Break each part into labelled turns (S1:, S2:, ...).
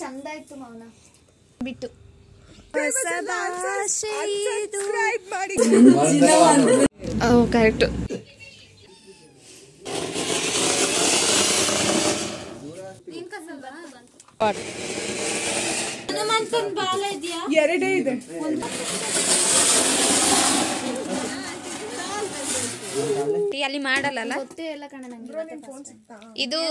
S1: ಚಂದ ಆಯ್ತು ಮೌನ ಬಿಟ್ಟು ಕರೆಕ್ಟ್.
S2: ಎರಡೇ ಇದೆ.
S1: ಅಲ್ಲಿ ಮಾಡಲ್ಲ ಇದು.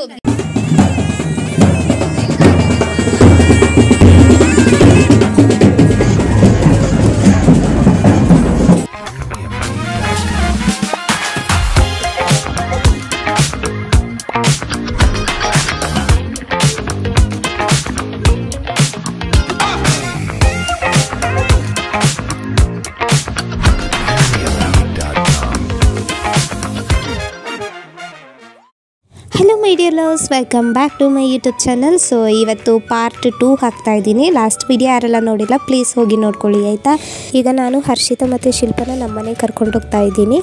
S3: Hello my dear loves, welcome back to my YouTube channel. So ಇವತ್ತು ಪಾರ್ಟ್ 2 ಹಾಕ್ತಾ ಇದ್ದೀನಿ. ಲಾಸ್ಟ್ ವಿಡಿಯೋ ಯಾರೆಲ್ಲ ನೋಡಿಲ್ಲ ಪ್ಲೀಸ್ ಹೋಗಿ ನೋಡ್ಕೊಳ್ಳಿ ಆಯಿತಾ. ಈಗ ನಾನು ಹರ್ಷಿತಾ ಮತ್ತು ಶಿಲ್ಪನ ನಮ್ಮನೆ ಕರ್ಕೊಂಡು ಹೋಗ್ತಾ ಇದ್ದೀನಿ.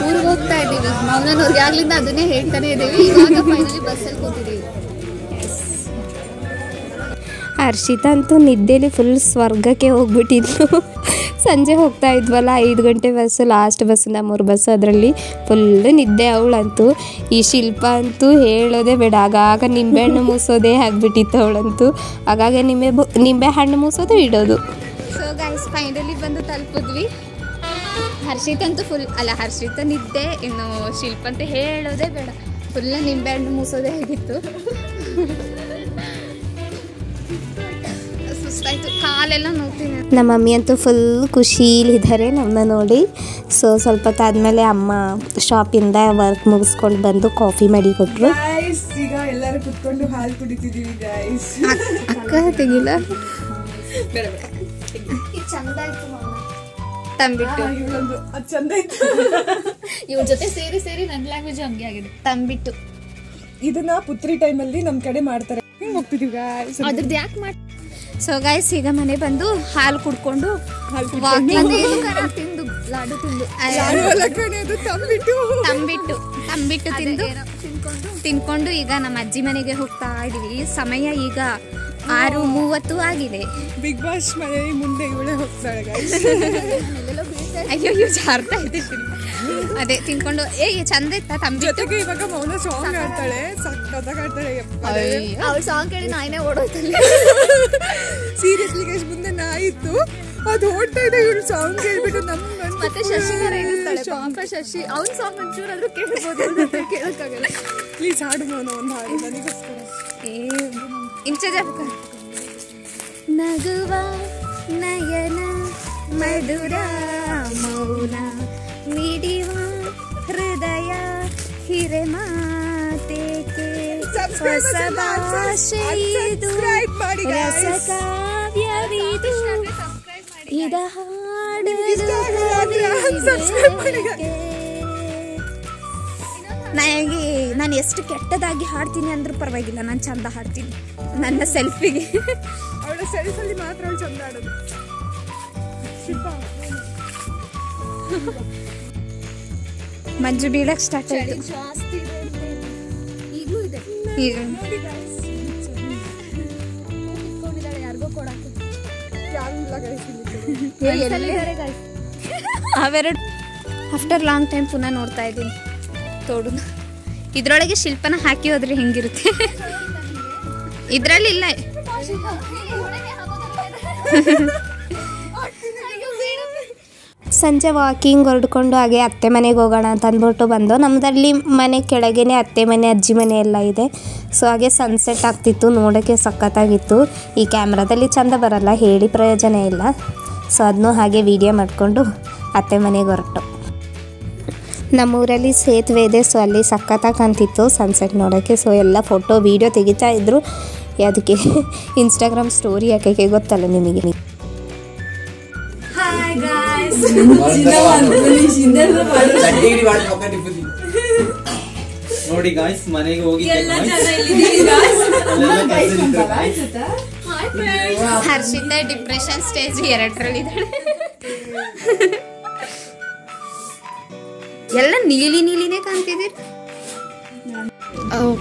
S1: ಊರಿಗೆ ಹೋಗ್ತಾ ಇದ್ದೀವಿ. ಮೌನವ್ರಿಗೆ ಆಗ್ಲಿಂದ ಅದನ್ನೇ ಹೇಳ್ತಾನೆ ಇದ್ದೀವಿ. ಇವಾಗ ಫೈನಲಿ ಬಸ್ಸಲ್ಲಿ ಕೂತಿದ್ದೀವಿ.
S3: ಹರ್ಷಿತಾ ಅಂತೂ ನಿದ್ದೆಲಿ ಫುಲ್ ಸ್ವರ್ಗಕ್ಕೆ ಹೋಗ್ಬಿಟ್ಟಿದ್ಲು. ಸಂಜೆ ಹೋಗ್ತಾ ಇದ್ವಲ್ಲ, 5 ಗಂಟೆ ಬಸ್ಸು, ಲಾಸ್ಟ್ ಬಸ್ಸಿಂದ 3 ಬಸ್ಸು, ಅದರಲ್ಲಿ ಫುಲ್ಲು ನಿದ್ದೆ ಅವಳಂತೂ. ಈ ಶಿಲ್ಪ ಅಂತೂ ಹೇಳೋದೇ ಬೇಡ, ಆಗಾಗ ನಿಂಬೆಹಣ್ಣು ಮೂಸೋದೇ ಆಗಿಬಿಟ್ಟಿತ್ತು ಅವಳಂತೂ. ಆಗಾಗ ನಿಂಬೆ ಹಣ್ಣು ಮೂಸೋದು ಇಡೋದು.
S1: ಸೊ ಗೈಸ್ ಫೈನಲಿ ಬಂದು ತಲುಪಿದ್ವಿ. ಹರ್ಷಿತ್ ಅಂತೂ ಹರ್ಷಿತ ನಿದ್ದೆ, ಇನ್ನು ಶಿಲ್ಪ ಅಂತ ಹೇಳೋದೇ ಬೇಡ, ಫುಲ್ ನಿಂಬೆ ಹಣ್ಣು ಮೂಸೋದೇ ಆಗಿತ್ತು. ಸುಸ್ತಾಯ್ತು, ಕಾಲೆಲ್ಲ ನೋಡ್ತೀನಿ.
S3: ನಮ್ಮ ಮಮ್ಮಿ ಅಂತೂ ಫುಲ್ ಖುಷಿಲಿದ್ದಾರೆ ನಮ್ಮನ್ನ ನೋಡಿ. ಸೊ ಸ್ವಲ್ಪ ಹೊತ್ತಾದ್ಮೇಲೆ ಅಮ್ಮ ಶಾಪಿಂದ ವರ್ಕ್ ಮುಗಿಸ್ಕೊಂಡು ಬಂದು ಕಾಫಿ ಮಾಡಿ ಕೊಟ್ಟರು.
S2: ಈಗ ಎಲ್ಲರೂ ಕುತ್ಕೊಂಡು ಹಾಲು ಕುಡಿತಿದ್ದೀವಿ ಗೈಸ್.
S1: ಅಕ್ಕ ತೆಗಿಲ್ಲ,
S2: ಚಂದ ಆಯ್ತು
S1: ತಂಬಿಟ್ಟು.
S2: ಚಂದ ಆಯ್ತು.
S1: ಇವ್ರ ಜೊತೆ ಸೇರಿ ಸೇರಿ ನನ್ನ ಲ್ಯಾಂಗ್ವೇಜ್ ಹಂಗೆ ಆಗಿದೆ. ತಂಬಿಟ್ಟು
S2: ಇದನ್ನ ಪುತ್ರಿ ಟೈಮಲ್ಲಿ ನಮ್ಮ ಕಡೆ ಮಾಡ್ತಾರೆ. ಹಿಂಗೆ ಹೋಗ್ತಿದ್ದೀವಿ ಗೈಸ್.
S1: ಅದ್ರದ್ದು ಯಾಕೆ ಮಾಡಿ. ಸೊ ಗೈಸ್ ಈಗ ಮನೆ ಬಂದು ಹಾಲು ಕುಡ್ಕೊಂಡು ತಿಂದು ಲಾಡು ತಿಂದು ತಿನ್ಕೊಂಡು ಈಗ ನಮ್ಮ ಅಜ್ಜಿ ಮನೆಗೆ ಹೋಗ್ತಾ ಇದೀವಿ. ಸಮಯ ಈಗ 6:30 ಆಗಿದೆ.
S2: ಬಿಗ್ ಬಾಸ್ ಮನೆ ಮುಂದೆ ಇವಳೆ ಹೋಗ್ತಾಳೆ ಗೈಸ್.
S1: ಅಯ್ಯೋ ಜಾರ್ತಾ ಇದೆ. ಅದೇ ತಿನ್ಕೊಂಡು ಚಂದ ಇತ್ತ ತಂಬಿಟ್ಟು.
S2: ಜೊತೆಗೆ ಇವಾಗ ಮೌನ ಸಾಂಗ್ ಆಡ್ತಾಳೆ, ಸಕ್ಕತ್ತಾಗಿ ಆಡ್ತಾಳೆ.
S1: ಅವ್ಳ ಸಾಂಗ್ ಕೇಳಿ ನಾಯಿನೇ ಓಡೋಯ್ತಲ್ಲ.
S2: ಸೀರಿಯಸ್ಲಿ ಗೈಸ್, ಮುಂದೆ ನಾಯಿತ್ತು, ಅದು ಓಡ್ತಾ ಇದೆ. ಇವ್ರು ಸಾಂಗ್ ಕೇಳ್ಬಿಟ್ಟು
S1: ಮತ್ತೆ ಶಶಿ ಪಾಪ ಶಶಿ ಅವ್ನ ಸಾಂಗ್ ಒಂಚೂರಾದ್ರೂ ಕೇಳ್ಬೋದು, ಕೇಳಕ್ಕಾಗಲ್ಲ.
S2: ಪ್ಲೀಸ್ ಹಾಡು ಮೌನ, ಒಂದು ಹಾಡು ನನಗೋಸ್ಕರ.
S1: ನಗುವ ನಯನ ಮಧುರ ಮೌನ ಮಿಡಿವ ಹೃದಯ ಹಿರೆ ಮಾತೇಕೆ ಹೊಸ ಭಾಷೆಯಿದು ರಸಕಾವ್ಯವಿದು ಇದ ನಾನು ಎಷ್ಟು ಕೆಟ್ಟದಾಗಿ ಹಾಡ್ತೀನಿ ಅಂದ್ರೂ ಪರವಾಗಿಲ್ಲ, ನಾನು ಚಂದ ಹಾಡ್ತೀನಿ ನನ್ನ ಸೆಲ್ಫಿಗೆ.
S2: ಅವಳ ಸೆಲ್ಫಲ್ಲಿ ಮಾತ್ರ ಅವಳು ಚಂದ ಆಡೋದು.
S1: ಮಂಜು ಬೀಳಕ್ ಸ್ಟಾರ್ಟ್ ಆಯ್ತು. ಅವೆರಡು ಆಫ್ಟರ್ ಲಾಂಗ್ ಟೈಮ್ ಪುನಃ ನೋಡ್ತಾ ಇದ್ದೀನಿ ತೋಡು. ಇದ್ರೊಳಗೆ ಶಿಲ್ಪನ ಹಾಕಿ ಹೋದ್ರೆ ಹೆಂಗಿರುತ್ತೆ? ಇದ್ರಲ್ಲಿ ಇಲ್ಲ.
S3: ಸಂಜೆ ವಾಕಿಂಗ್ ಹೊರಡ್ಕೊಂಡು ಹಾಗೆ ಅತ್ತೆ ಮನೆಗೆ ಹೋಗೋಣ ಅಂತ ಅಂದ್ಬಿಟ್ಟು ಬಂದು, ನಮ್ಮದಲ್ಲಿ ಮನೆ ಕೆಳಗೇನೆ ಅತ್ತೆ ಮನೆ ಅಜ್ಜಿ ಮನೆ ಎಲ್ಲ ಇದೆ. ಸೊ ಹಾಗೆ ಸನ್ಸೆಟ್ ಆಗ್ತಿತ್ತು, ನೋಡೋಕ್ಕೆ ಸಖತ್ತಾಗಿತ್ತು. ಈ ಕ್ಯಾಮ್ರಾದಲ್ಲಿ ಚೆಂದ ಬರಲ್ಲ, ಹೇಳಿ ಪ್ರಯೋಜನ ಇಲ್ಲ. ಸೊ ಅದನ್ನೂ ಹಾಗೆ ವಿಡಿಯೋ ಮಾಡಿಕೊಂಡು ಅತ್ತೆ ಮನೆಗೆ ಹೊರಟು. ನಮ್ಮೂರಲ್ಲಿ ಸೇತುವೆ ಇದೆ, ಸೊ ಅಲ್ಲಿ ಸಖತ್ತಾಗಿ ಕಾಣ್ತಿತ್ತು ಸನ್ಸೆಟ್ ನೋಡೋಕ್ಕೆ. ಸೊ ಎಲ್ಲ ಫೋಟೋ ವೀಡಿಯೋ ತೆಗಿತಾ ಇದ್ರು. ಅದಕ್ಕೆ ಇನ್ಸ್ಟಾಗ್ರಾಮ್ ಸ್ಟೋರಿ ಹಾಕೋಕ್ಕೆ ಗೊತ್ತಲ್ಲ ನಿಮಗೆ.
S4: ನೋಡಿ ಗಾಯ್ಸ್, ಮನೆಗೆ ಹೋಗಿ
S1: ಹರ್ಷಿತಾ ಡಿಪ್ರೆಷನ್ ಸ್ಟೇಜ್ 2ರಲ್ಲಿದ್ದಾಳೆ. ಎಲ್ಲ ನೀಲಿ ನೀಲಿನೇ ಕಾಣ್ತಿದ್ದೀರಿ.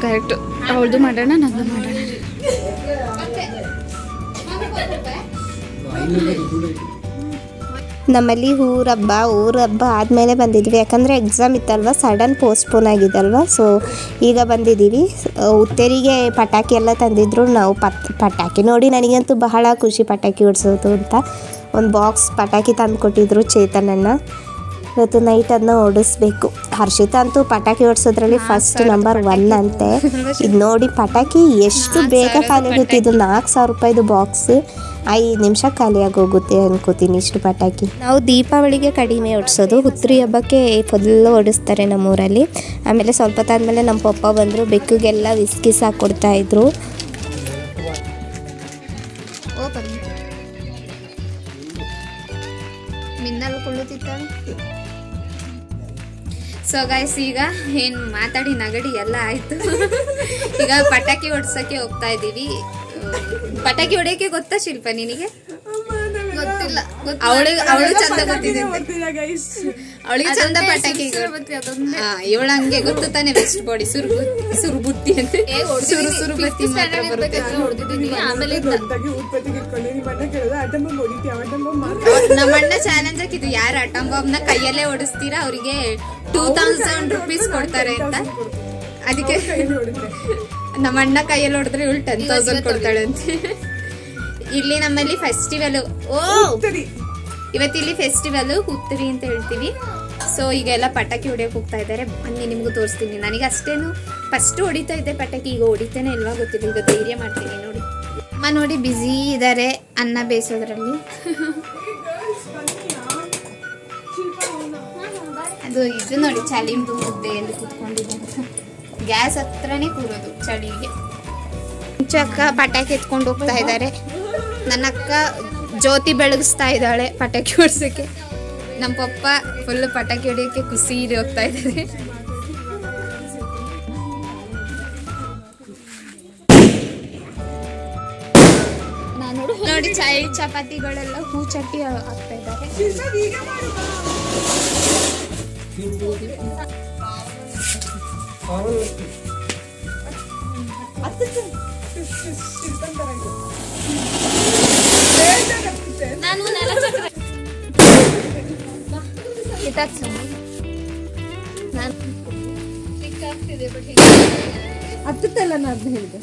S1: ಕರೆಕ್ಟು. ಅವಳದು ಮಾಡೋಣ, ನಂದು ಮಾಡೋಣ.
S3: ನಮ್ಮಲ್ಲಿ ಊರ ಹಬ್ಬ ಆದಮೇಲೆ ಬಂದಿದ್ವಿ, ಯಾಕಂದರೆ ಎಕ್ಸಾಮ್ ಇತ್ತಲ್ವ, ಸಡನ್ ಪೋಸ್ಟ್ಪೋನ್ ಆಗಿದ್ದಲ್ವ. ಸೊ ಈಗ ಬಂದಿದ್ದೀವಿ. ಉತ್ತೇರಿಗೆ ಪಟಾಕಿ ಎಲ್ಲ ತಂದಿದ್ರು. ನಾವು ಪಟಾಕಿ ನೋಡಿ ನನಗಂತೂ ಬಹಳ ಖುಷಿ, ಪಟಾಕಿ ಹೊಡ್ಸೋದು ಅಂತ. ಒಂದು ಬಾಕ್ಸ್ ಪಟಾಕಿ ತಂದು ಕೊಟ್ಟಿದ್ರು ಚೇತನನ್ನ. ಇವತ್ತು ನೈಟ್ ಅದನ್ನ ಓಡಿಸ್ಬೇಕು. ಹರ್ಷಿತಾ ಅಂತೂ ಪಟಾಕಿ ಹೊಡ್ಸೋದ್ರಲ್ಲಿ ಫಸ್ಟ್ ನಂಬರ್ 1 ಅಂತೆ. ಇದು ನೋಡಿ ಪಟಾಕಿ ಎಷ್ಟು ಬೇಗ ಖಾಲಿ ಆಗುತ್ತೆ. ಇದು 4,000 ರೂಪಾಯಿದು ಬಾಕ್ಸ್ 5 ನಿಮಿಷ ಖಾಲಿಯಾಗಿ ಹೋಗುತ್ತೆ ಅನ್ಕೋತೀನಿ ಇಷ್ಟು ಪಟಾಕಿ. ನಾವು ದೀಪಾವಳಿಗೆ ಕಡಿಮೆ ಹೊಡ್ಸೋದು, ಹುತ್ತರಿ ಹಬ್ಬಕ್ಕೆ ಫುಲ್ ಹೊಡಿಸ್ತಾರೆ ನಮ್ಮೂರಲ್ಲಿ. ಆಮೇಲೆ ಸ್ವಲ್ಪ ಹೊತ್ತಾದ್ಮೇಲೆ ನಮ್ಮ ಪಪ್ಪ ಬಂದರು, ಬೆಕ್ಕಿಗೆಲ್ಲ ವಿಸ್ಕಿಸ್ ಹಾಕ್ಕೊಡ್ತಾಯಿದ್ರು.
S1: ಮಿನ್ನಲ್ ಕೊಳ್ಳುತ್ತಿದ್ದಾಳೆ. ಸೊ ಗೈಸ್, ಈಗ ಏನು ಮಾತಾಡಿ ನಗಡಿ ಎಲ್ಲ ಆಯಿತು. ಈಗ ಪಟಾಕಿ ಹೊಡ್ಸೋಕ್ಕೆ ಹೋಗ್ತಾ ಇದ್ದೀವಿ. ಪಟಾಕಿ ಹೊಡೆಯೋಕ್ಕೆ ಗೊತ್ತಾ ಶಿಲ್ಪ ನಿನಗೆ? ಗೊತ್ತಿಲ್ಲ. ಅವಳು ಚಂದ ಗೊತ್ತಿದೆ, ಅವಳಿಗೆ ಚಂದ ಪಟಾಕಿ. ಇವಳ ಹಂಗೆ ಗೊತ್ತು ತಾನೆ, ವೆಸ್ಟ್ ಬಾಡಿ ಸುರುಬುತ್ತಿ ಅಂತ ಸುರುಬತ್ತಿ ಮಾತ್ರ ಬರುತ್ತೆ. ಆಮೇಲೆ ನಮ್ಮಣ್ಣ ಚಾಲೆಂಜ್ ಹಾಕಿದ್ದು, ಯಾರು ಅಟಮ್ ಬಾಂಬ್ ನ ಕೈಯಲ್ಲೇ ಓಡಿಸ್ತೀರಾ ಅವರಿಗೆ 2000 ರೂಪೀಸ್ ಕೊಡ್ತಾರೆ ಅಂತ. ಅದಕ್ಕೆ ನಮ್ಮಣ್ಣ ಕೈಯಲ್ಲಿ ಹೊಡೆದ್ರೆ ಇವಳು 10,000 ಕೊಡ್ತಾಳೆ ಅಂತ. ಇಲ್ಲಿ ನಮ್ಮಲ್ಲಿ ಫೆಸ್ಟಿವಲ್, ಇವತ್ತಿಲ್ಲಿ ಫೆಸ್ಟಿವಲ್ ಹುತ್ತರಿ ಅಂತ ಹೇಳ್ತೀವಿ. ಸೊ ಈಗ ಎಲ್ಲ ಪಟಾಕಿ ಹೊಡಿಯೋಕೆ ಹೋಗ್ತಾ ಇದ್ದಾರೆ. ಬನ್ನಿ ನಿಮ್ಗೂ ತೋರಿಸ್ತೀನಿ. ನನಗೆ ಅಷ್ಟೇನು ಫಸ್ಟ್ ಹೊಡಿತಾ ಇದ್ದೆ ಪಟಾಕಿ, ಈಗ ಹೊಡಿತೇನೆ ಇಲ್ವಾ ಗೊತ್ತಿಲ್ಲ. ಈಗ ಧೈರ್ಯ ಮಾಡ್ತೀನಿ. ನೋಡಿ ಅಮ್ಮ ನೋಡಿ ಬ್ಯುಸಿ ಇದ್ದಾರೆ ಅನ್ನ ಬೇಯಿಸೋದ್ರಲ್ಲಿ. ಅದು ಇದು ನೋಡಿ ಚಳಿಂದು ಮುದ್ದೆ ಎಂದು ಕೂತ್ಕೊಂಡಿದ್ದೆ. ಗ್ಯಾಸ್ ಹತ್ರನೇ ಕೂರೋದು ಚಳಿಗೆ. ಅಕ್ಕ ಪಟಾಕಿ ಎತ್ಕೊಂಡು ಹೋಗ್ತಾ ಇದ್ದಾರೆ. ನನ್ನ ಅಕ್ಕ ಜ್ಯೋತಿ ಬೆಳಗಿಸ್ತಾ ಇದ್ದಾಳೆ ಪಟಾಕಿ ಹೊಡ್ಸೋಕ್ಕೆ. ನಮ್ಮ ಪಪ್ಪ ಫುಲ್ ಪಟಾಕಿ ಹೊಡಿಯೋಕ್ಕೆ ಖುಷಿ ಹೋಗ್ತಾ ಇದ್ದಾರೆ. ನೋಡಿ ಚಪಾತಿಗಳೆಲ್ಲ ಹೂ ಚಟ್ಟಿ ಹಾಕ್ತಾ ಇದ್ದಾರೆ.
S2: ಹತ್ತಲ್ಲ ನಾನು ಅದನ್ನ ಹೇಳಿದೆ.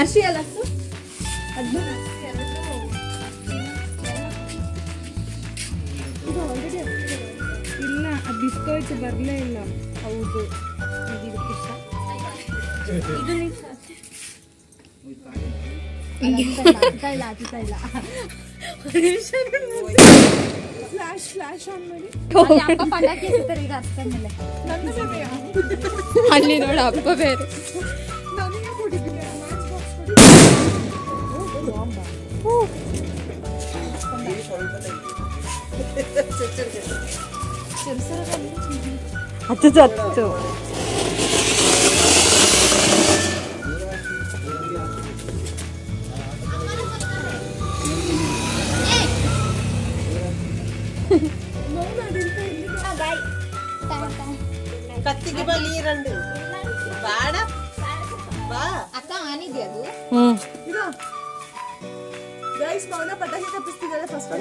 S2: ಅರ್ಶಿ ಅಲ್ಲ ಅದನ್ನ ಇಲ್ಲ, ಅದು ಬಿಸ್ಕೋಯ್ತು ಬರಲೇ ಇಲ್ಲ. ಹೌದು,
S1: ಅಲ್ಲಿ ನೋಡ ಅಪ್ಪ ಬೇರೆ.
S2: ಹತ್ತು
S4: ಕತ್ತಿಗೆ ಬಲಿ ರಂಡು ಬಾಡ ಬಾ
S1: ಅಕ್ಕ ಆನಿದ್ಯಾ ಅದು?
S2: ಗೈಸ್ ಮೌನ ಪಟಾಕಿ ಕಪ್ಪಿಸ್ತಿದ್ದಾಳೆ ಫಸ್ಟ್.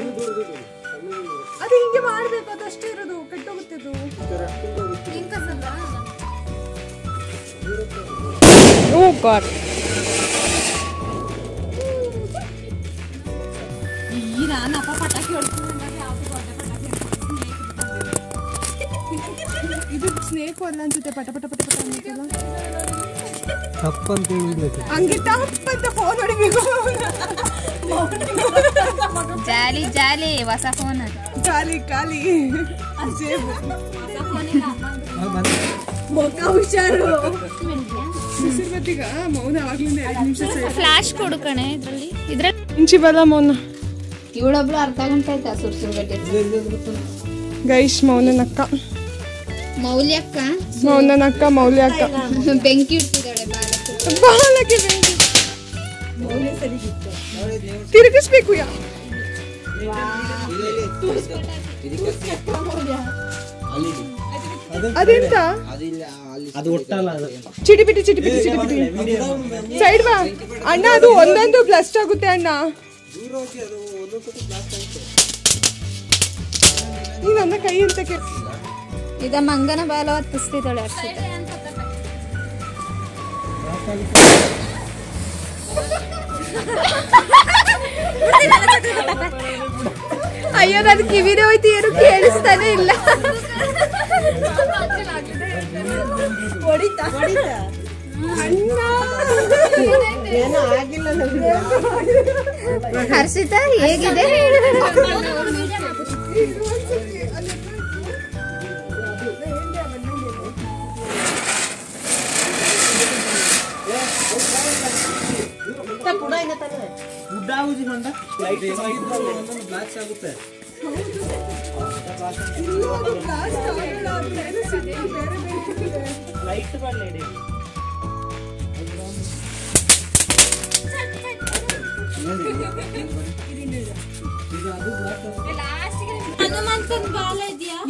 S2: ಅದು ಹಿಂಗೆ ಮಾಡ್ಬೇಕು, ಅದಷ್ಟೇ ಇರೋದು, ಕೆಟ್ಟೋಗುತ್ತಿದ್ದು. ಓ ಗಾಡ್,
S1: ನಾನು ಅಪ್ಪ ಪಟಾಕಿ ಹೊಡ್ತೀನಿ.
S2: ಇದು ಸ್ನೇಕ್ ಅಲ್ಲ ಅನ್ಸುತ್ತೆ. ಪಟ ಪಟ ಪಟ ಪಟ ಅಂತೆಲ್ಲ ತಪ್ಪಂತ ಹೇಳ್ಬೇಕು. ಹಂಗೆ ತಪ್ಪಂತ ಫೋನ್ ಹೊಡಿಬೇಕು.
S1: ಜಾಲಿ ಜಾಲಿ ಹೊಸ ಫೋನ್,
S2: ಖಾಲಿ ಖಾಲಿ ಮೊಕ್ಕ ಹುಷಾರು. ಸುರ್ಬತ್ತಿಗ ಮೌನ ಅವಾಗ್ಲಿಂದ 2 ನಿಮಿಷ
S1: ಫ್ಲಾಶ್ ಕೊಡು ಕಣೆ ಇದ್ರಲ್ಲಿ
S2: ಇಂಚಿ ಬಲ ಮೌನ.
S1: ಇವಳೊಬ್ಳು ಅರ್ಧ ಗಂಟೆ ಆಯ್ತಾ ಸುರ್ಸುರ್ಗಟ್ಟೆ.
S2: ಗೈಸ್ ಮೌನನಕ್ಕ,
S1: ಮೌಲ್ಯಕ್ಕ,
S2: ಮೌನನಕ್ಕ, ಮೌಲ್ಯಕ್ಕ
S1: ಬೆಂಕಿ ಇಡ್ತಿದ್ದಾಳೆ
S2: ಬಾಲಕ್ಕೆ ಬೆಂಕಿ. ಮೌಲ್ಯ ಸರಿಗಿತ್ತು. ತೋರಿಸ್ಬೇಕು ಅದೆಂತ
S5: ಅದು ಒಟ್ಟಲ್ಲ ಅದು
S2: ಚಿಟಿಪಿಟಿ ಚಿಟಿಪಿಟಿ ಚಿಟಿಪಿಟಿ ಸೈಡ್ ಬಾ ಅಣ್ಣ ಅದು ಒಂದೊಂದು ಬ್ಲಾಸ್ಟ್ ಆಗುತ್ತೆ ಅಣ್ಣ ಈ ನನ್ನ ಕೈ ಅಂತ
S1: ಇದ ಮಂಗನ ಬಾಲ ಹೊತ್ತಿಸ್ತಿದ್ದಾಳೆ ಅರ್ಷಿತ.
S2: ಅಯ್ಯೋ ನನ್ ಕಿವಿನೇ ಹೋಯ್ತು ಏನು ಕೇಳಿಸ್ತಾನೆ ಇಲ್ಲ.
S4: ಏನೋ ಆಗಿಲ್ಲ
S1: ಹರ್ಷಿತಾ ಹೇಗಿದೆ?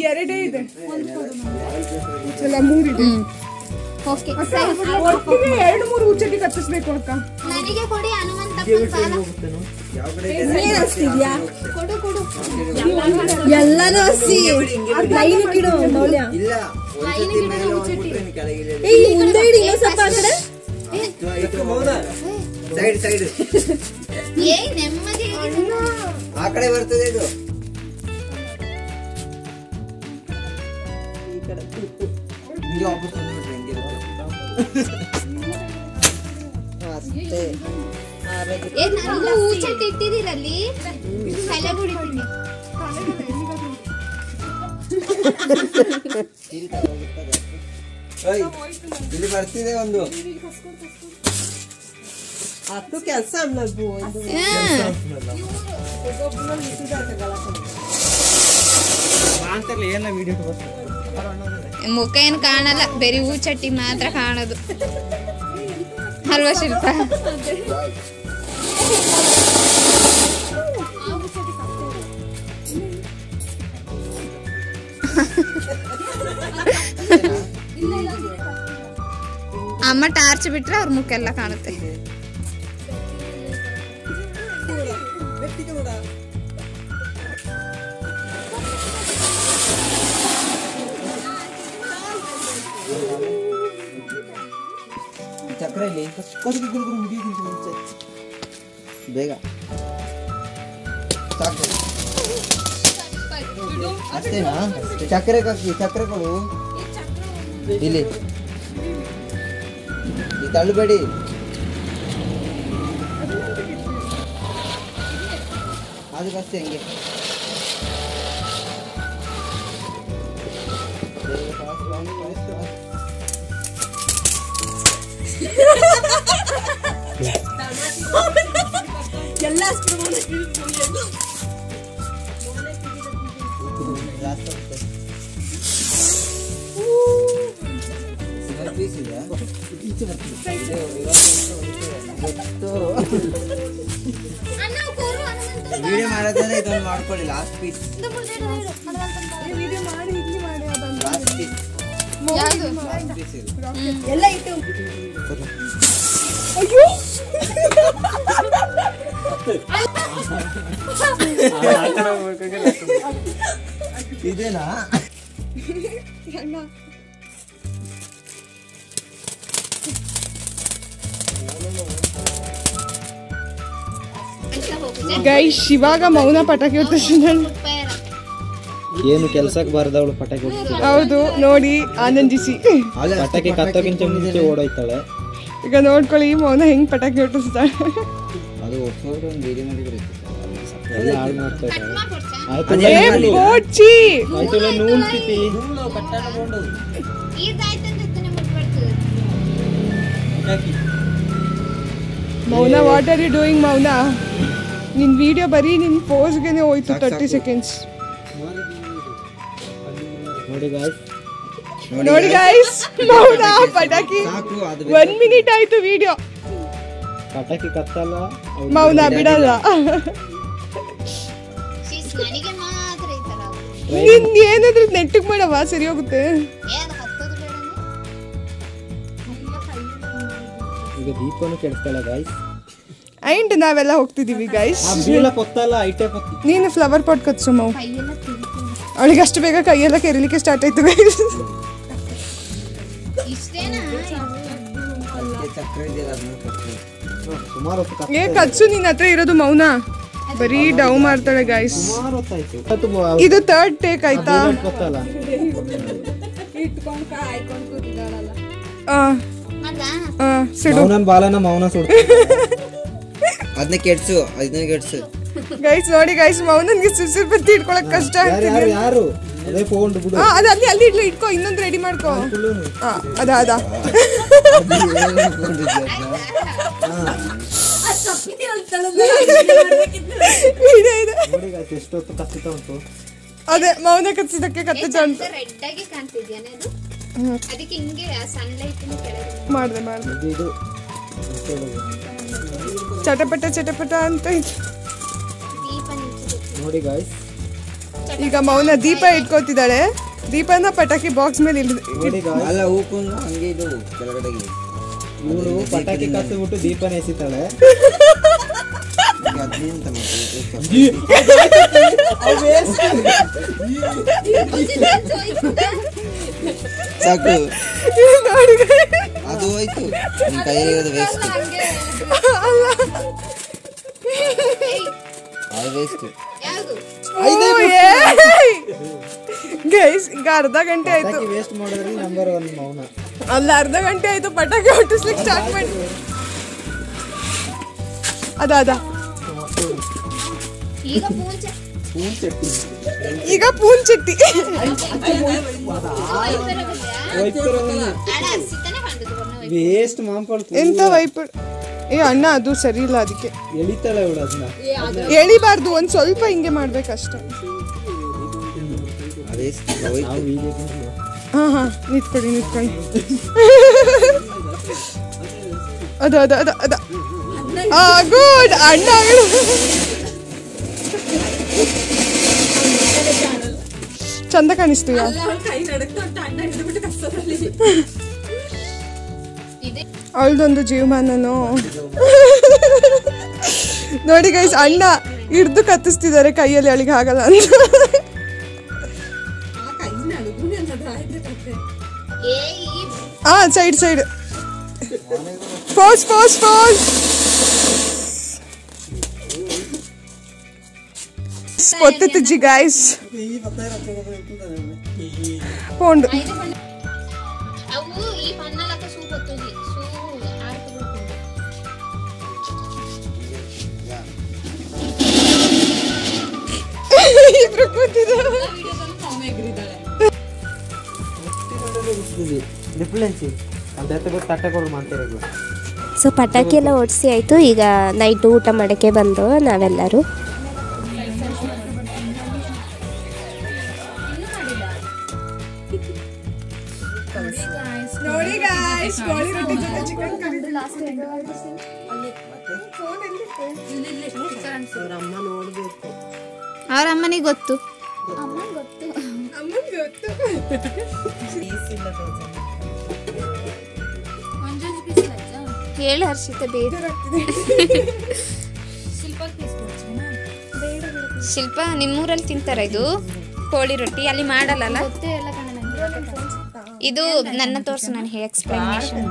S2: ಎರಡೇ ಇದೆ, ಮೂರಿದೆ. ಒಟ್ಟಿಗೆ 2-3 ಉಚ್ಚಟಿ ಕತ್ತಿಸ್ಬೇಕು ಅಕ್ಕ.
S1: ನನಗೆ ಕೊಡಿ ಹನುಮಂತ ಕೊಡು ಕೊಡು
S6: ಎಲ್ಲಾನು ಹಸಿ ಲೈನ್ ಗಿಡ ಮೌಲ್ಯ ಮುಂದೆ ಇಡಿ ಸ್ವಲ್ಪ ಆ ಕಡೆ
S5: ಸೈಡ್ ಸೈಡ್
S1: ಏ ನೆಮ್ಮದಿ
S5: ಆ ಕಡೆ ಬರ್ತದೆ ಇದು. ಹಿಂಗೆ ವಾಪಸ್ ಬಂದ್ಬಿಟ್ರೆ ಹೆಂಗಿರುತ್ತೆ
S1: ಏ ನನಗೂ ಹೂಚಟ್ಟಿ ಇಟ್ಟಿದ್ದೀರಲ್ಲಿ ತಲೆ ಕುಡಿತೀನಿ.
S5: ಇಲ್ಲಿ ಬರ್ತಿದೆ ಒಂದು
S4: ಅದು ಕೆಲಸ ಅನ್ನೋದು
S5: ಏನ ವಿಡಿಯೋ
S1: ಮುಖ ಏನು ಕಾಣಲ್ಲ, ಬೇರೆ ಹೂಚಟ್ಟಿ ಮಾತ್ರ ಕಾಣೋದು ಅಲ್ವಾ ಶಿಲ್ಪ? ಅಮ್ಮ ಟಾರ್ಚ್ ಬಿಟ್ರೆ ಅವ್ರ ಮುಖ ಎಲ್ಲ ಕಾಣುತ್ತೆ.
S5: ಚಕ್ರ ಇಲ್ಲಿ ಬೇಗ ಸಾಕು ಅಷ್ಟೇನಾ? ಚಕ್ರೆ ಹಾಕಿ, ಚಕ್ರೆ ಕೊಡು ಇಲ್ಲಿ, ತಳ್ಳಬೇಡಿ. ಅದಕ್ಕಷ್ಟೇ ಹಂಗೆ
S6: ಎಲ್ಲ
S5: ಪೀಸ್ ಇದೆ. ವಿಡಿಯೋ ಮಾಡೋದ್ರೆ ಇದೊಂದು ಮಾಡ್ಕೊಳ್ಳಿ. ಲಾಸ್ಟ್ ಪೀಸ್ ಲಾಸ್ಟ್ ಪೀಸ್
S6: ಎಲ್ಲ ಇಟ್ಟು
S2: ಅಯ್ಯೋ
S5: ಇದೇನಾ?
S2: ಗೈಸ್ ಇವಾಗ ಮೌನ ಪಟಾಕಿ ಹೊತ್ತಿಸಿದ್ದಾಳೆ.
S7: ಏನು ಕೆಲ್ಸಕ್ಕೆ ಬಾರ್ದವಳು ಪಟಾಕಿ ಹೊಡಿಸ್ತಿದ್ದಾಳೆ.
S2: ಹೌದು ನೋಡಿ, ಆನಂದಿಸಿ.
S7: ಪಟಾಕಿ ಕತ್ತೋಕ್ಕಿಂತ ಮುಂಚೆ ಓಡೋಯ್ತಾಳೆ.
S2: ಈಗ ನೋಡ್ಕೊಳ್ಳಿ ಮೌನ ಹೆಂಗ್ ಪಟಾಕಿ ಹೊಟ್ಟಿಸ್ತಾಳೆ.
S5: ಅದು ಒಪ್ಪೋರು ಒಂದು ವಿಡಿಯೋ ಮಾಡಿದ್ರೆ
S7: ಎಲ್ಲ ಹಾಳು ಮಾಡ್ತಾ ಇದ್ದಾಳೆ. ಆಯ್ತು ನೂಲ್ ತಿತಿ
S2: ಮೌನ ವಾಟ್ ಆರ್ ಯು ಡೂಯಿಂಗ್ ಮೌನ? ನಿನ್ ವಿಡಿಯೋ ಬರೀ ನಿನ್ ಪೋಸ್ಗೆನೆ ಹೋಯ್ತು 30 ಸೆಕೆಂಡ್ಸ್.
S7: ನೋಡಿ
S2: ಗೈಸ್ ಮೌನ ಪಟಾಕಿ 1 ಮಿನಿಟ್ ಆಯ್ತು ವಿಡಿಯೋ.
S7: ಪಟಾಕಿ ಕತ್ತಲ್ಲ
S2: ಮೌನ ಬಿಡಲ್ಲ.
S1: ನನಗೆ ಮಾತ್ರ ಈ ತರ
S2: ನಿನ್ ಏನಾದ್ರೂ ನೆಟ್ಟಿಗೆ ಮಾಡವ ಸರಿ ಹೋಗುತ್ತೆ.
S7: ಈಗ ದೀಪನು ಕೆಡ್ತಾಳ ಗೈಸ್.
S2: ಆ್ಯಂಡ್ ನಾವೆಲ್ಲ ಹೋಗ್ತಿದೀವಿ ಗೈಸ್.
S7: ಬೀಳ ಕೊತ್ತಲ್ಲ ಐಟೆ ಕೊತ್ತಿ.
S2: ನೀನು ಫ್ಲವರ್ ಪಾಟ್ ಕತ್ಸು ಮೌ. ಅವಳಿಗೆ ಅಷ್ಟು ಬೇಗ ಕೈಯೆಲ್ಲ ಕೆರಿಲಿಕ್ಕೆ ಸ್ಟಾರ್ಟ್ ಆಯ್ತು ಗೈಸ್.
S5: ಚಕ್ರ ಇದೆಯಲ್ಲ ಅದನ್ನ ಕಟ್ಟಿ.
S7: ಸುಮಾರು ಹೊತ್ತು
S2: ಏ ಕತ್ಸು ನಿನ್ನ ಹತ್ರ ಇರೋದು ಮೌನ ಬರೀ ಡೌ ಮಾಡ್ತಾಳೆ ಗೈಸ್.
S7: ಸುಮಾರು ಹೊತ್ತಾಯ್ತು.
S2: ಇದು ಥರ್ಡ್ ಟೇಕ್ ಆಯ್ತಾ?
S7: ಗೊತ್ತಲ್ಲ
S2: ಸಿಡು
S7: ಮೌನನ್ ಬಾಲನ ಮೌನ ಸುಡ್ತ.
S5: ಅದನ್ನ ಕೆಡ್ಸು
S2: ಗೈಸ್ ನೋಡಿ ಗೈಸ್ ಮೌನನ್ಗೆ ಸಿರ್ಸಿರ್ ಬತ್ತಿ ಇಟ್ಕೊಳಕ್ ಕಷ್ಟ ಆಗ್ತಿದೆ.
S7: ಯಾರು ಅದೇ ಫೋನ್ ಬಿಡು.
S2: ಅದು ಅಲ್ಲಿ ಇಡ್ಲಿ ಇಟ್ಕೋ, ಇನ್ನೊಂದು ರೆಡಿ ಮಾಡ್ಕೋ. ಅದಾ
S7: ನೋಡಿ ಗೈಸ್ ಎಷ್ಟೊತ್ತು ಕತ್ತಿತ ಉಂಟು.
S2: ಅದೇ ಮೌನ ಕಚ್ಚಿದಕ್ಕೆ ಕತ್ತೆ ಚಂದ
S1: ರೆಡ್ ಆಗಿ ಕಾಣ್ತಿದ್ಯಾನೆ ಅದು. ಅದಕ್ಕೆ ಹಿಂಗೆ ಸನ್ಲೈಟ್
S2: ಮಾಡ್ದೆ
S7: ಇದು
S2: ಚಟಪಟ ಅಂತ ಇತ್ತು.
S1: ದೀಪ ನಿಂತಿದೆ
S7: ನೋಡಿ ಗೈಸ್.
S2: ಈಗ ಮೌನ ದೀಪ ಇಟ್ಕೋತಿದ್ದಾಳೆ. ದೀಪನ ಪಟಾಕಿ ಬಾಕ್ಸ್ ಮೇಲೆ
S7: ನೋಡಿ ಗೈಸ್.
S5: ಅಲ್ಲ ಹೂಕೊಂಡು ಹಂಗೆ ಇದು ಕೆಳಗಡೆಗೆ
S7: ಇವಳು ಪಟಾಕಿ ಕತ್ತಿಬಿಟ್ಟು ದೀಪನ ಎಸಿತಾಳೆ.
S5: ಅದನ್ನೆಂತ ಸಾಕು ಅದು ಹೋಯ್ತು. ನಿನ್ ಕೈಯಲ್ಲಿ ವೇಸ್ಟ್, ಅದು ವೇಸ್ಟ್.
S2: ಗೈಸ್ ಈಗ ಅರ್ಧ ಗಂಟೆ ಆಯ್ತು.
S7: ವೇಸ್ಟ್ ಮಾಡೋದ್ರಲ್ಲಿ ನಂಬರ್ 1 ಮೌನ.
S2: ಅಲ್ಲ ಅರ್ಧ ಗಂಟೆ ಆಯ್ತು ಪಟಾಕಿ ಹೊಟ್ಟಿಸ್ಲಿಕ್ಕೆ ಸ್ಟಾರ್ಟ್ ಮಾಡಿ. ಅದ ಈಗ ಪೂನ್ ಚಟ್ಟಿ.
S7: ವೇಸ್ಟ್ ಮಾಂಪಳ್ತು.
S2: ಎಂತ ವೈಪರ್ ಏ ಅಣ್ಣ ಅದು ಸರಿ ಇಲ್ಲ, ಅದಕ್ಕೆ
S7: ಎಳಿತಾಳೆ ಇವಳು ಅದನ್ನ.
S2: ಎಳಿಬಾರ್ದು, ಒಂದ್ ಸ್ವಲ್ಪ ಹಿಂಗೆ ಮಾಡ್ಬೇಕಷ್ಟೆ. ಹಾ ನಿಂತ್ಕೊಳ್ಳಿ ಅದ ಗುಡ್ ಅಣ್ಣ. ಚಂದ ಕಾಣಿಸ್ತು. ಅವಳದೊಂದು ಜೀವಮಾನನು ನೋಡಿ ಗೈಸ್. ಅಣ್ಣ ಹಿಡ್ದು ಕತ್ತಿಸ್ತಿದ್ದಾರೆ ಕೈಯಲ್ಲಿ, ಅವಳಿಗೆ ಆಗಲ್ಲ ಅಂತ. ಸೈಡ್ ಫೋರ್ಸ್ పొత్తుజ్జి గైస్ పోండు
S1: ಅವು ಈ ಪನ್ನಲಕ ಸೂಪ್ ಹೊತ್ತುದಿ ಸೂ
S2: ಇಬ್ರು ಕೂತಿದ್ದಾರೆ
S3: ಸೊ ಪಟಾಕಿ ಎಲ್ಲ ಓಡಿಸಿ ಆಯಿತು. ಈಗ ನೈಟು ಊಟ ಮಾಡೋಕ್ಕೆ ಬಂದು ನಾವೆಲ್ಲರೂ
S2: ನೋಡಿ ಗೈಸ್ ಕೋಳಿ ರೊಟ್ಟಿ ಜೊತೆ ಚಿಕನ್ ಕರಿ.
S1: ಅವ್ರ ಅಮ್ಮನಿಗೆ ಗೊತ್ತು. ಹೇಳು ಹರ್ಷಿತ ಬೇಡ. ಶಿಲ್ಪ ನಿಮ್ಮೂರಲ್ಲಿ ತಿಂತಾರ ಇದು ಕೋಳಿ ರೊಟ್ಟಿ? ಅಲ್ಲಿ ಮಾಡಲ್ಲ. ಇದು ನನ್ನ ತೋರ್ಸು, ನಾನು ಹೇಗೆ ಎಕ್ಸ್ಪ್ಲನೇಷನ್.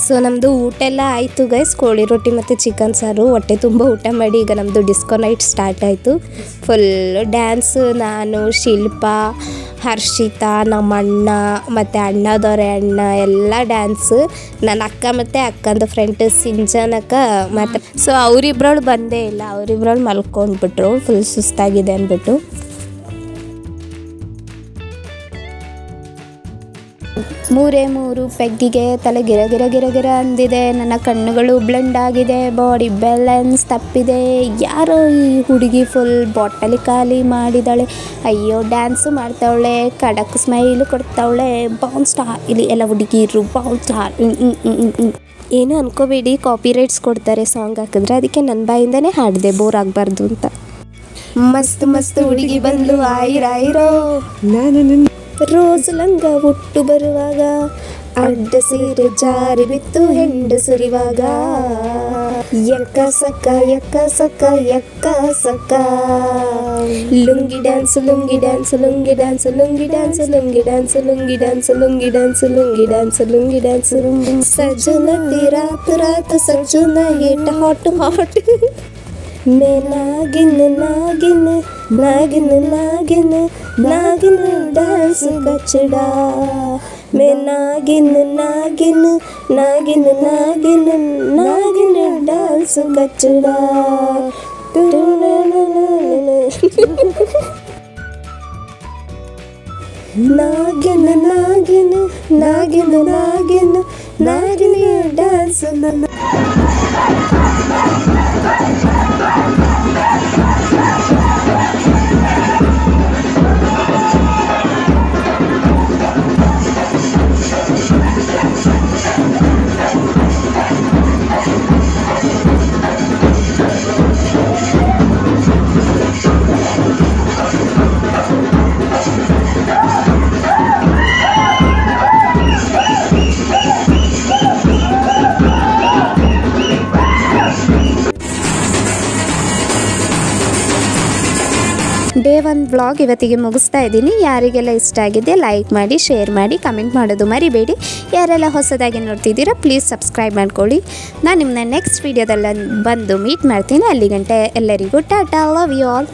S3: ಸೊ ನಮ್ಮದು ಊಟ ಎಲ್ಲ ಆಯಿತು ಗೈಸ್. ಕೋಳಿ ರೊಟ್ಟಿ ಮತ್ತು ಚಿಕನ್ ಸಾರು ಹೊಟ್ಟೆ ತುಂಬ ಊಟ ಮಾಡಿ ಈಗ ನಮ್ಮದು ಡಿಸ್ಕೋ ನೈಟ್ ಸ್ಟಾರ್ಟ್ ಆಯಿತು. Full dance. ನಾನು, ಶಿಲ್ಪ, ಹರ್ಷಿತಾ, ನಮ್ಮ ಅಣ್ಣ ಮತ್ತು ಅಣ್ಣದವ್ರೆ ಅಣ್ಣ ಎಲ್ಲ ಡ್ಯಾನ್ಸು. ನನ್ನ ಅಕ್ಕ ಮತ್ತು ಅಕ್ಕಂದು ಫ್ರೆಂಡ್ ಸಿಂಜನಕ್ಕ ಮತ್ತು ಸೊ ಅವರಿಬ್ರಳು ಬಂದೇ ಇಲ್ಲ. ಅವರಿಬ್ರಳು ಮಲ್ಕೊಂಡ್ಬಿಟ್ರು ಫುಲ್ ಸುಸ್ತಾಗಿದೆ ಅಂದ್ಬಿಟ್ಟು. 3 ಪೆಗ್ಗಿಗೆ ತಲೆ ಗಿರ ಗಿರ ಗಿರ ಗಿರ ಅಂದಿದೆ. ನನ್ನ ಕಣ್ಣುಗಳು ಬ್ಲೆಂಡ್ ಆಗಿದೆ, ಬಾಡಿ ಬ್ಯಾಲೆನ್ಸ್ ತಪ್ಪಿದೆ. ಯಾರೋ ಈ ಹುಡುಗಿ ಫುಲ್ ಬಾಟಲಿ ಖಾಲಿ ಮಾಡಿದಾಳೆ. ಅಯ್ಯೋ ಡ್ಯಾನ್ಸು ಮಾಡ್ತಾವಳೆ, ಖಡಕ್ ಸ್ಮೈಲು ಕೊಡ್ತಾವಳೆ. ಬೌನ್ಸ್ ಸ್ಟಾರ್ ಇಲ್ಲಿ ಎಲ್ಲ ಹುಡುಗಿರು ಬೌನ್ಸ್ ಸ್ಟಾರ್. ಏನು ಅನ್ಕೋಬೇಡಿ, ಕಾಪಿರೈಟ್ಸ್ ಕೊಡ್ತಾರೆ ಸಾಂಗ್ ಹಾಕಿದ್ರೆ. ಅದಕ್ಕೆ ನನ್ನ ಬಾಯಿಂದನೇ ಹಾಡಿದೆ, ಬೋರ್ ಆಗಬಾರ್ದು ಅಂತ. ಮಸ್ತ್ ಮಸ್ತ್ ಹುಡುಗಿ ಬಂದು ಆಯಿರೋ ರೋಸ್ ಲಂಗ ಉಟ್ಟು ಬರುವಾಗ, ಅಡ್ಡ ಸೀರೆ ಜಾರಿ ಬಿತ್ತು ಹೆಂಡ ಸುರಿವಾಗ. ಯಕ್ಕ ಸಕ್ಕ ಯಕ್ಕ ಸಕ್ಕ ಯಕ್ಕ ಸಕ್ಕ. Lungi dance lungi dance lungi dance lungi dance lungi dance lungi dance lungi dance lungi dance lungi dance. ಸಜ್ಜನ ರಾತ್ ರಾತ್ ಸಜ್ಜನ ಹೇಟ ಹಾಟ್ ಹಾಟ್. मैं नागिन नागिन नागिन नागिन नागिन डांस कचड़ा. मैं नागिन नागिन नागिन नागिन नागिन डांस कचड़ा. नागिन नागिन नागिन नागिन नागिन डांस. ಡೇ 1 ವ್ಲಾಗ್ ಇವತ್ತಿಗೆ ಮುಗಿಸ್ತಾ ಇದ್ದೀನಿ. ಯಾರಿಗೆಲ್ಲ ಇಷ್ಟ ಆಗಿದೆ ಲೈಕ್ ಮಾಡಿ, ಶೇರ್ ಮಾಡಿ, ಕಮೆಂಟ್ ಮಾಡೋದು ಮರಿಬೇಡಿ. ಯಾರೆಲ್ಲ ಹೊಸದಾಗಿ ನೋಡ್ತಿದ್ದೀರಾ ಪ್ಲೀಸ್ ಸಬ್ಸ್ಕ್ರೈಬ್ ಮಾಡ್ಕೊಳ್ಳಿ. ನಾನು ನಿಮ್ಮನ್ನ ನೆಕ್ಸ್ಟ್ ವೀಡಿಯೋದಲ್ಲಿ ಬಂದು ಮೀಟ್ ಮಾಡ್ತೀನಿ. ಅಲ್ಲಿಗಂಟ ಎಲ್ಲರಿಗೂ ಟಾಟಾ, ಲವ್ ಯು ಆಲ್.